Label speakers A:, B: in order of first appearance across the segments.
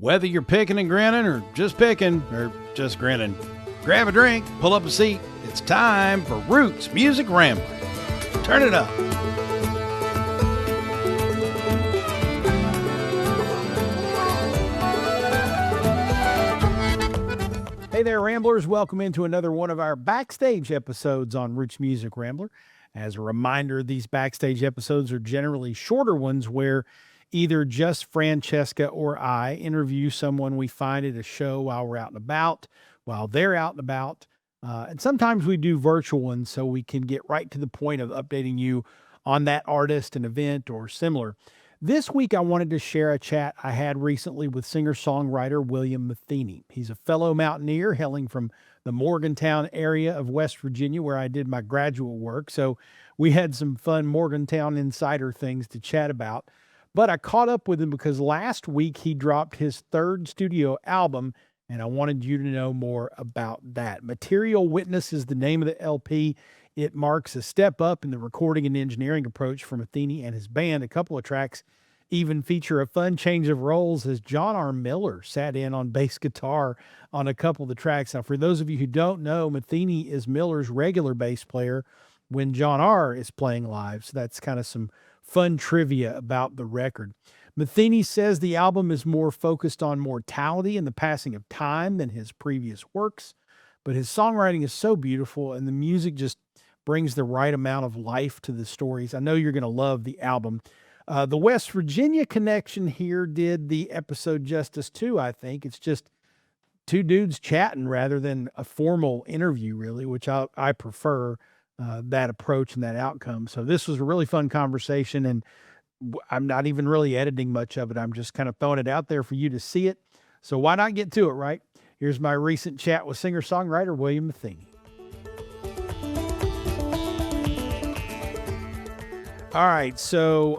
A: Whether you're picking and grinning or just grinning, grab a drink, pull up a seat. It's time for Roots Music Rambler. Turn it up. Hey there, Ramblers. Welcome into another one of our Backstage episodes on Roots Music Rambler. As a reminder, these Backstage episodes are generally shorter ones where either just Francesca or I interview someone we find at a show while we're out and about, while they're out and about. And sometimes we do virtual ones so we can get right to the point of updating you on that artist, an event, or similar. This week, I wanted to share a chat I had recently with singer-songwriter William Matheny. He's a fellow mountaineer hailing from the Morgantown area of West Virginia, where I did my graduate work. So we had some fun Morgantown insider things to chat about. But I caught up with him because last week he dropped his third studio album, and I wanted you to know more about that. Material Witness is the name of the LP. It marks a step up in the recording and engineering approach for Matheny and his band. A couple of tracks even feature a fun change of roles as John R. Miller sat in on bass guitar on a couple of the tracks. Now, for those of you who don't know, Matheny is Miller's regular bass player when John R. is playing live. So that's kind of some fun trivia about the record. Matheny says the album is more focused on mortality and the passing of time than his previous works, but his songwriting is so beautiful and the music just brings the right amount of life to the stories. I know you're going to love the album. The West Virginia connection here did the episode justice too, I think. It's just two dudes chatting rather than a formal interview, really, which I prefer. That approach and that outcome. So this was a really fun conversation, and I'm not even really editing much of it. I'm just kind of throwing it out there for you to see it. So why not get to it, right? Here's my recent chat with singer-songwriter William Matheny. All right, so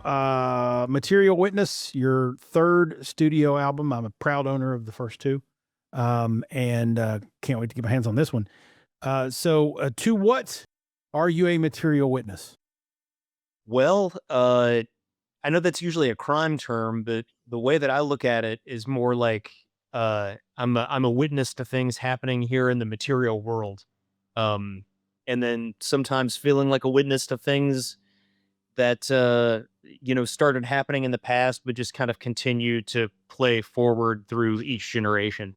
A: Material Witness, your third studio album. I'm a proud owner of the first two, and can't wait to get my hands on this one. So to what are you a material witness?
B: Well, I know that's usually a crime term, but the way that I look at it is more like I'm a witness to things happening here in the material world, and then sometimes feeling like a witness to things that started happening in the past, but just kind of continue to play forward through each generation.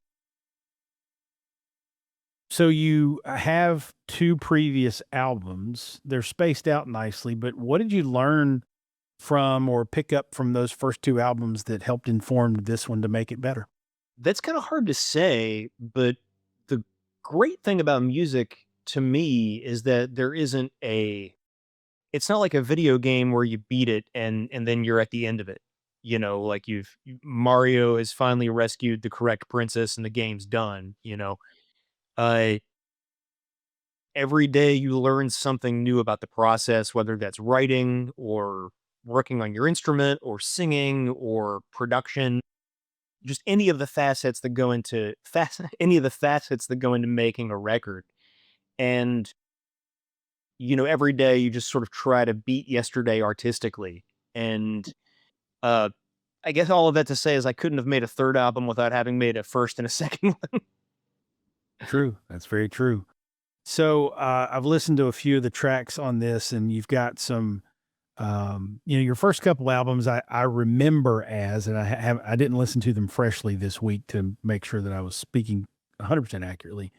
A: So you have two previous albums. They're spaced out nicely, but what did you learn from or pick up from those first two albums that helped inform this one to make it better?
B: That's kind of hard to say, but the great thing about music to me is that there isn't it's not like a video game where you beat it and then you're at the end of it. Like Mario has finally rescued the correct princess and the game's done. Uh every day you learn something new about the process, whether that's writing or working on your instrument or singing or production, just any of the facets that go into any of the facets that go into making a record. And every day you just sort of try to beat yesterday artistically. And uh I guess all of that to say is I couldn't have made a third album without having made a first and a second one.
A: True. That's very true. So I've listened to a few of the tracks on this, and you've got some, your first couple albums I remember and I didn't listen to them freshly this week to make sure that I was speaking 100% accurately.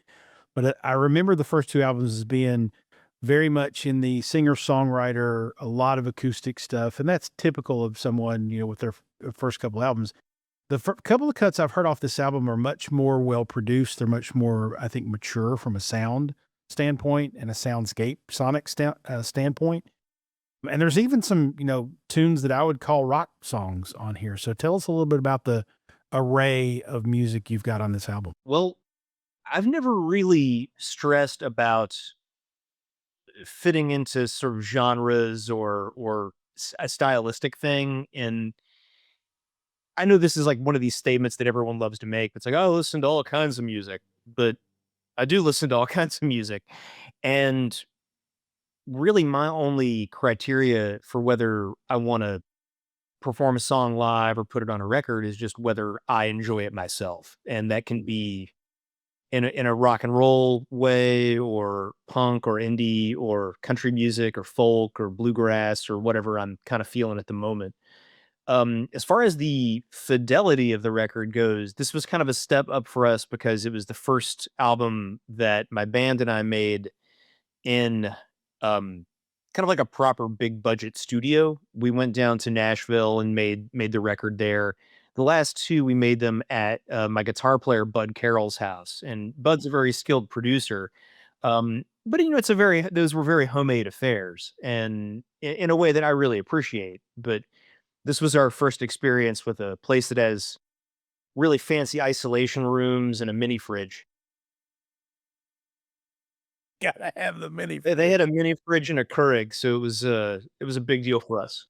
A: But I remember the first two albums as being very much in the singer-songwriter, a lot of acoustic stuff, and that's typical of someone, with their first couple albums. The couple of cuts I've heard off this album are much more well-produced. They're much more, I think, mature from a sound standpoint and a soundscape sonic standpoint. And there's even some, tunes that I would call rock songs on here. So tell us a little bit about the array of music you've got on this album.
B: Well, I've never really stressed about fitting into sort of genres or a stylistic thing. And I know this is like one of these statements that everyone loves to make. It's like, oh, listen to all kinds of music, but I do listen to all kinds of music. And really my only criteria for whether I want to perform a song live or put it on a record is just whether I enjoy it myself. And that can be in a rock and roll way or punk or indie or country music or folk or bluegrass or whatever I'm kind of feeling at the moment. As far as the fidelity of the record goes, this was kind of a step up for us because it was the first album that my band and I made in um kind of like a proper big budget studio. We went down to Nashville and made the record there. The last two we made them at my guitar player Bud Carroll's house, and Bud's a very skilled producer. But it's a very those were very homemade affairs, and in a way that I really appreciate. But this was our first experience with a place that has really fancy isolation rooms and a mini fridge.
A: Gotta have the mini
B: They had a
A: fridge.
B: mini fridge and a Keurig, so it was a big deal for us.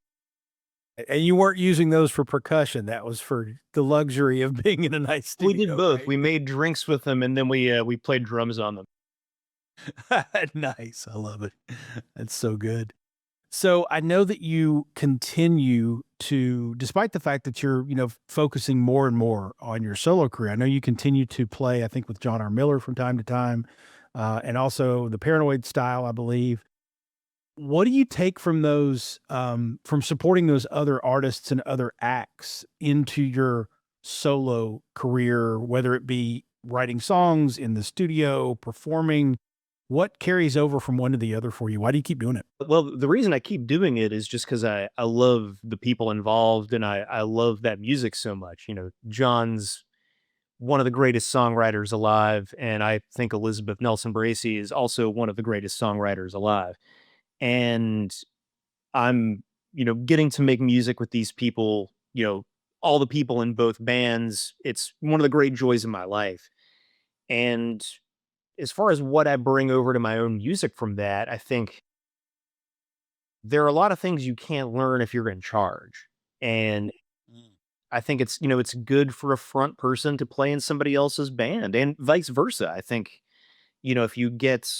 A: And you weren't using those for percussion, that was for the luxury of being in a nice
B: We did
A: studio,
B: both.
A: right?
B: We made drinks with them, and then we played drums on them.
A: Nice, I love it. That's so good. So, I know that you continue to despite the fact that you're, focusing more and more on your solo career, I know you continue to play, I think, with John R. Miller from time to time, and also the Paranoid Style, I believe. What do you take from those, from supporting those other artists and other acts into your solo career, whether it be writing songs in the studio, performing? What carries over from one to the other for you? Why do you keep doing it?
B: Well, the reason I keep doing it is just because I love the people involved, and I love that music so much. John's one of the greatest songwriters alive, and I think Elizabeth Nelson Bracey is also one of the greatest songwriters alive. And I'm, getting to make music with these people, all the people in both bands. It's one of the great joys of my life. And as far as what I bring over to my own music from that, I think there are a lot of things you can't learn if you're in charge. And
A: Mm.
B: I think it's good for a front person to play in somebody else's band and vice versa. I think, if you get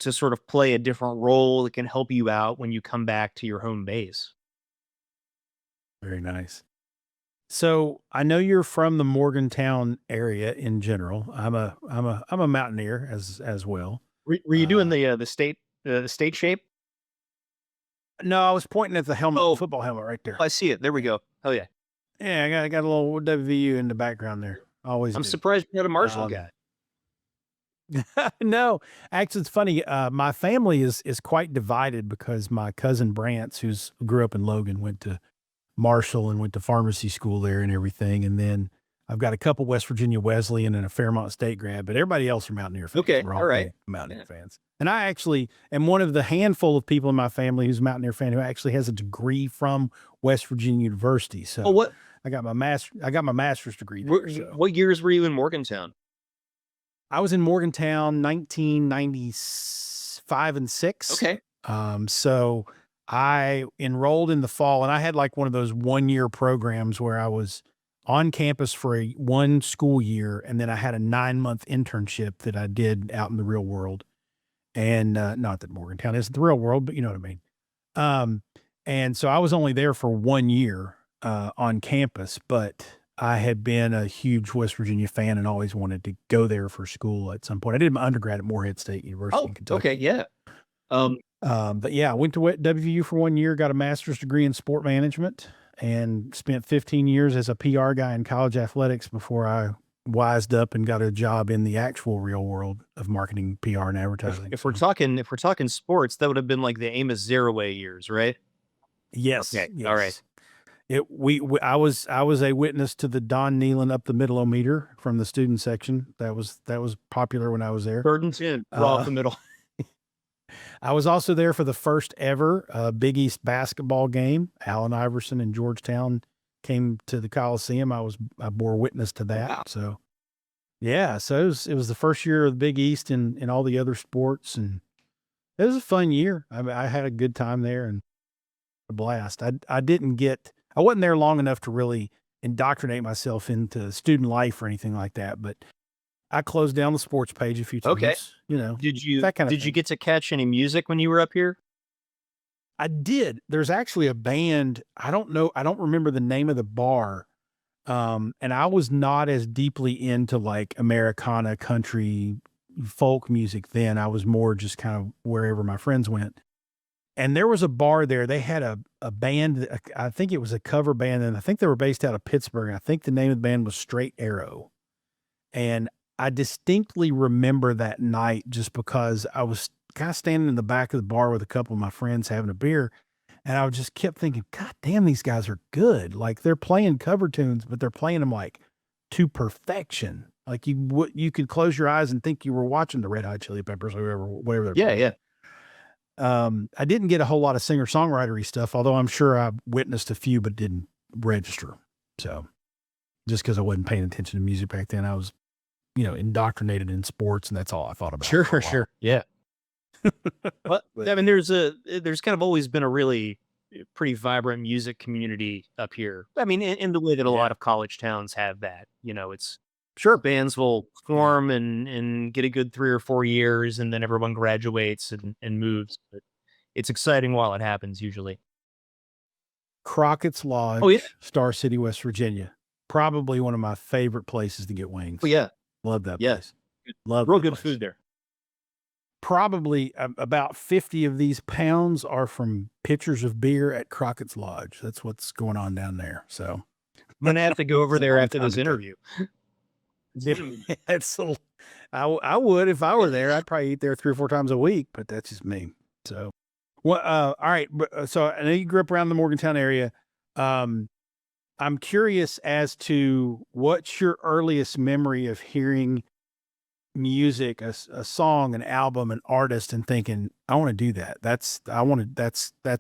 B: to sort of play a different role, it can help you out when you come back to your home base.
A: Very nice. So I know you're from the Morgantown area in general. I'm a mountaineer as well.
B: Were you doing
A: Uh,
B: the state shape?
A: no, I was pointing at the helmet,
B: Oh,
A: football helmet right there.
B: I see it. There we go. Oh yeah.
A: Yeah, I got a little WVU in the background there. Always
B: I'm
A: do.
B: surprised you're not a Marshall
A: Um,
B: guy.
A: no, actually, it's funny. My family is quite divided because my cousin Brant's, who's grew up in Logan, went to Marshall and went to pharmacy school there and everything. And then I've got a couple West Virginia Wesleyan and a Fairmont State grad, but everybody else are Mountaineer fans.
B: Okay.
A: We're
B: All
A: all
B: right.
A: big Mountaineer
B: Yeah.
A: fans. And I actually am one of the handful of people in my family who's a Mountaineer fan who actually has a degree from West Virginia University.
B: Oh,
A: So I got my master's degree there. So
B: what years were you in Morgantown?
A: I was in Morgantown 1995 and 6.
B: Okay.
A: So I enrolled in the fall and I had like one of those 1-year programs where I was on campus for one school year. And then I had a 9-month internship that I did out in the real world. And, not that Morgantown isn't the real world, but you know what I mean? Um, and so I was only there for 1 year, on campus, but I had been a huge West Virginia fan and always wanted to go there for school at some point. I did my undergrad at Morehead State University
B: Oh,
A: in
B: okay.
A: Kentucky.
B: Yeah. Um,
A: But yeah, I went to WVU for 1 year, got a master's degree in sport management, and spent 15 years as a PR guy in college athletics before I wised up and got a job in the actual real world of marketing, PR, and advertising. So,
B: if we're talking sports, that would have been like the Amos Zaraway years, right?
A: yes,
B: Okay. All right.
A: yes. I was a witness to the Don Nealon up the middle meter from the student section. That was popular when I was there.
B: Burden's in. Draw off
A: Uh,
B: the middle.
A: I was also there for the first ever Big East basketball game. Allen Iverson and Georgetown came to the Coliseum. I bore witness to
B: Wow.
A: that. So yeah, so it was the first year of the Big East and all the other sports, and it was a fun year. I had a good time there and a blast. I wasn't there long enough to really indoctrinate myself into student life or anything like that, but I closed down the sports page a few
B: Okay.
A: times,
B: Did you
A: that kind of
B: did you
A: thing.
B: get to catch any music when you were up here?
A: I did. There's actually a band. I don't know. I don't remember the name of the bar. And I was not as deeply into like Americana, country, folk music then. I was more just kind of wherever my friends went. And there was a bar there. They had a band. I think it was a cover band, and I think they were based out of Pittsburgh. I think the name of the band was Straight Arrow. And I distinctly remember that night just because I was kind of standing in the back of the bar with a couple of my friends having a beer. And I just kept thinking, God damn, these guys are good. Like they're playing cover tunes, but they're playing them like to perfection. Like you could close your eyes and think you were watching the Red Hot Chili Peppers or whatever they're
B: Yeah,
A: playing.
B: yeah.
A: I didn't get a whole lot of singer-songwritery stuff, although I'm sure I witnessed a few, but didn't register. So just because I wasn't paying attention to music back then, I was, indoctrinated in sports, and that's all I thought about.
B: Sure,
A: for a while.
B: sure. Yeah. Well, I mean, there's kind of always been a really pretty vibrant music community up here. I mean, in the way that a lot of college towns have that. It's
A: Sure.
B: bands will form and get a good 3 or 4 years, and then everyone graduates and moves. But it's exciting while it happens, usually.
A: Crockett's
B: Oh, yeah.
A: Lodge, Star City, West Virginia. Probably one of my favorite places to get wings.
B: Oh, yeah.
A: Love that
B: Yeah.
A: place. Love
B: Real
A: that
B: good
A: place.
B: food there.
A: Probably about 50 of these pounds are from pitchers of beer at Crockett's Lodge. That's what's going on down there. So
B: I'm gonna have to go over
A: It's a
B: there
A: long
B: after
A: time
B: this
A: ago.
B: interview.
A: it's I would if I were there. I'd probably eat there 3 or 4 times a week, but that's just me. So, well, all right. So I know you grew up around the Morgantown area. I'm curious as to what's your earliest memory of hearing music, a song, an album, an artist, and thinking, I want to do that. That's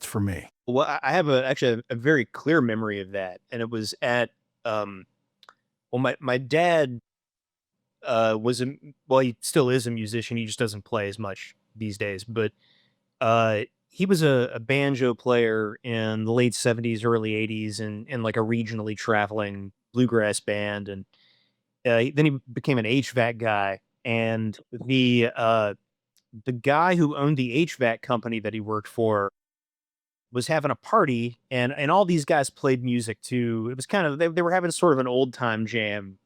A: for me.
B: Well, I have actually a very clear memory of that, and it was at well, my dad was he still is a musician. He just doesn't play as much these days, but he was a banjo player in the late '70s, early '80s, and in like a regionally traveling bluegrass band, and then he became an HVAC guy, and the guy who owned the HVAC company that he worked for was having a party, and all these guys played music too. It was kind of they were having sort of an old time jam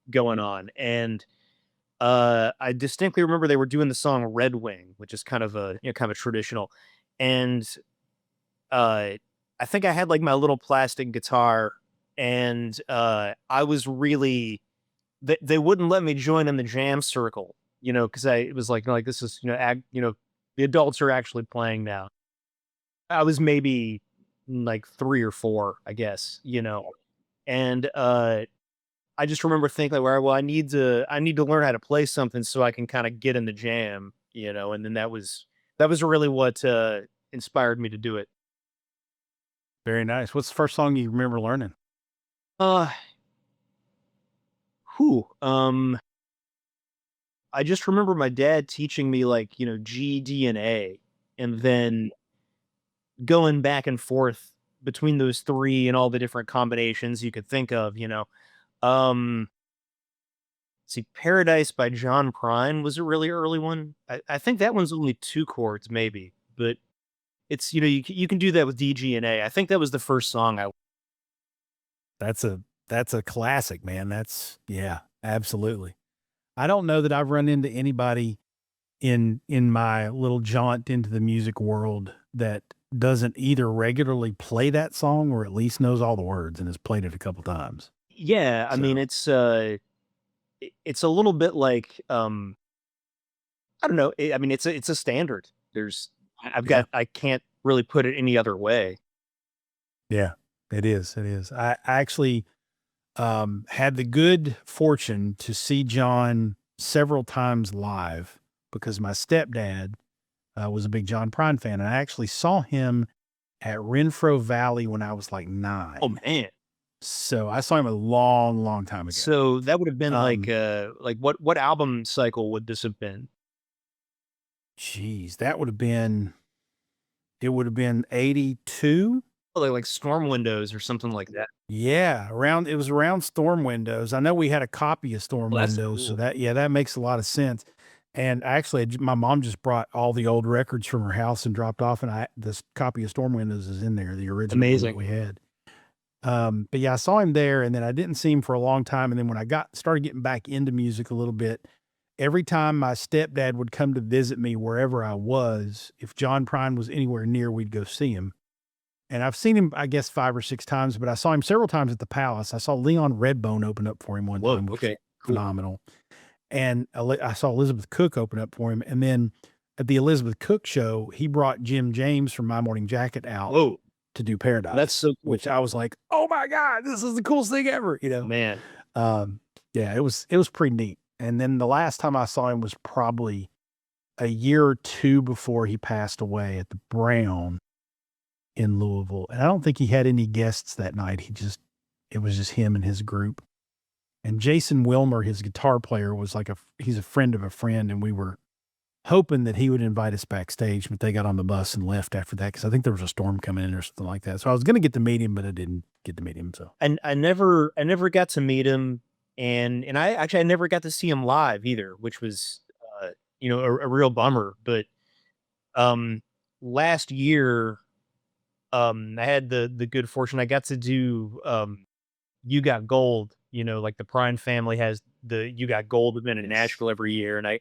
B: going on, and I distinctly remember they were doing the song Red Wing, which is kind of a kind of traditional, and I think I had like my little plastic guitar, and I was really they wouldn't let me join in the jam circle, because it was like this is the adults are actually playing now. I was maybe like 3 or 4, I guess, and I just remember thinking, like, well, I need to learn how to play something so I can kind of get in the jam, and then that was really what inspired me to do it.
A: Very nice. What's the first song you remember learning?
B: Uh, who? I just remember my dad teaching me like, G, D, and A, and then going back and forth between those 3 and all the different combinations you could think of. Um, see, Paradise by John Prine was a really early one. I think that one's only 2 chords, maybe, but it's, you can do that with D, G, and A. I think that was the first song I.
A: That's a classic, man. Yeah, absolutely. I don't know that I've run into anybody in my little jaunt into the music world that doesn't either regularly play that song or at least knows all the words and has played it a couple times.
B: Yeah, I mean, it's a little bit like, I don't know. I mean, it's a standard. I can't really put it any other way.
A: Yeah, it is. It is. I actually had the good fortune to see John several times live because my stepdad was a big John Prine fan, and I actually saw him at Renfro Valley when I was like 9.
B: Oh man.
A: So I saw him a long, long time ago.
B: So that would have been
A: Um,
B: like what album cycle would this have been?
A: Geez, it would have been 82.
B: Oh, like Storm Windows or something like that.
A: Yeah, it was around Storm Windows. I know we had a copy of Storm
B: Well, that's
A: Windows, so
B: cool.
A: that makes a lot of sense. And actually, my mom just brought all the old records from her house and dropped off, and this copy of Storm Windows is in there, the original one that
B: Amazing.
A: we had. But yeah, I saw him there, and then I didn't see him for a long time. And then when I started getting back into music a little bit, every time my stepdad would come to visit me wherever I was, if John Prine was anywhere near, we'd go see him. And I've seen him, I guess, 5 or 6 times, but I saw him several times at the Palace. I saw Leon Redbone open up for him one
B: Whoa,
A: time, which was
B: okay, cool.
A: phenomenal. And I saw Elizabeth Cook open up for him. And then at the Elizabeth Cook show, he brought Jim James from My Morning Jacket out
B: Whoa,
A: to do Paradise.
B: that's so cool.
A: Which I was like, oh my God, this is the coolest thing ever, you know?
B: Man,
A: Yeah, it was pretty neat. And then the last time I saw him was probably a year or 2 before he passed away at the Brown in Louisville. And I don't think he had any guests that night. It was just him and his group. And Jason Wilmer, his guitar player, was like he's a friend of a friend. And we were hoping that he would invite us backstage, but they got on the bus and left after that, 'cause I think there was a storm coming in or something like that. So I was going to get to meet him, but I didn't get to meet him. So,
B: and I never got to meet him, and I never got to see him live either, which was, a real bummer. But last year, I had the good fortune. I got to do You Got Gold. Like the Prine family has the You Got Gold event in Nashville every year, and I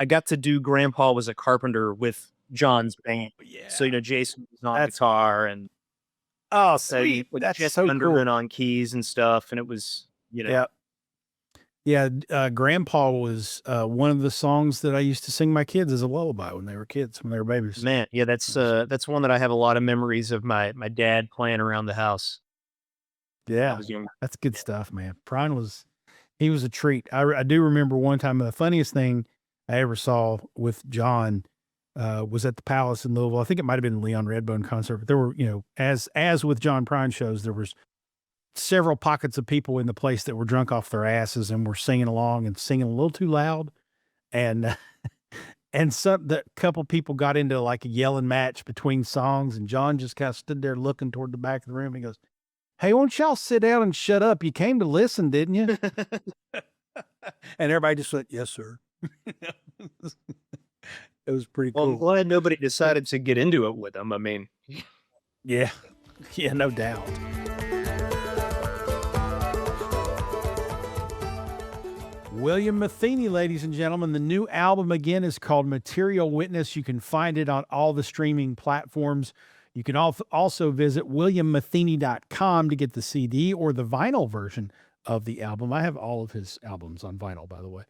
B: got to do Grandpa Was a Carpenter with John's band.
A: yeah.
B: So Jason was on guitar, and
A: Oh, sweet.
B: with
A: That's
B: Jess
A: so
B: Underman
A: cool.
B: on keys and stuff, and it was
A: Yeah. Yeah. Grandpa was one of the songs that I used to sing my kids as a lullaby when they were kids, when they were babies.
B: Man, yeah, that's one that I have a lot of memories of my dad playing around the house when I
A: Yeah.
B: was younger.
A: That's good stuff, man. He was a treat. I do remember one time the funniest thing I ever saw with John was at the Palace in Louisville. I think it might have been the Leon Redbone concert, but there were, as with John Prine shows, there was several pockets of people in the place that were drunk off their asses and were singing along and singing a little too loud. And, the couple people got into like a yelling match between songs, and John just kind of stood there looking toward the back of the room. And he goes, "Hey, won't y'all sit down and shut up? You came to listen, didn't you?" And everybody just went, "Yes, sir." It was pretty
B: Well, I'm
A: cool.
B: glad nobody decided to get into it with him. I mean,
A: Yeah. Yeah, no doubt. William Matheny, ladies and gentlemen. The new album again is called Material Witness. You can find it on all the streaming platforms. You can also visit williammatheny.com to get the CD or the vinyl version of the album. I have all of his albums on vinyl, by the way.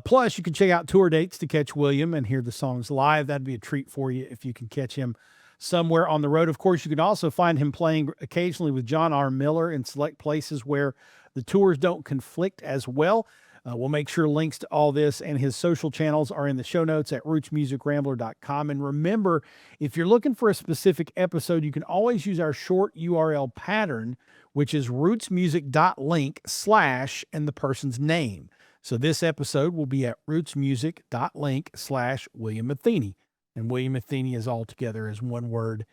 A: Plus, you can check out tour dates to catch William and hear the songs live. That'd be a treat for you if you can catch him somewhere on the road. Of course, you can also find him playing occasionally with John R. Miller in select places where the tours don't conflict as well. We'll make sure links to all this and his social channels are in the show notes at rootsmusicrambler.com. And remember, if you're looking for a specific episode, you can always use our short URL pattern, which is rootsmusic.link/ and the person's name. So this episode will be at rootsmusic.link/ William Matheny. And William Matheny is all together as one word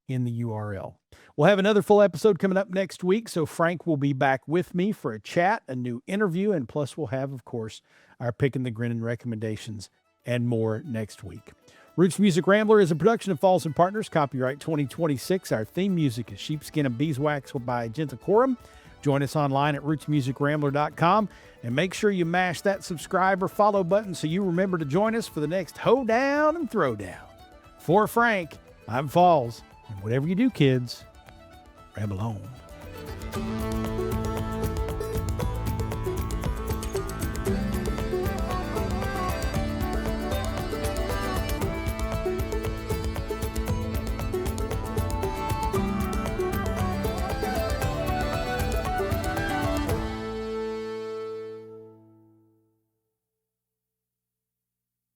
A: in the URL. We'll have another full episode coming up next week. So Frank will be back with me for a chat, a new interview, and plus we'll have, of course, our Pick and the Grinning recommendations and more next week. Roots Music Rambler is a production of Falls & Partners, copyright 2026. Our theme music is Sheepskin and Beeswax by Gentacorum. Join us online at rootsmusicrambler.com and make sure you mash that subscribe or follow button so you remember to join us for the next Hoe-Down and Throwdown. For Frank, I'm Falls, and whatever you do, kids, ramble on.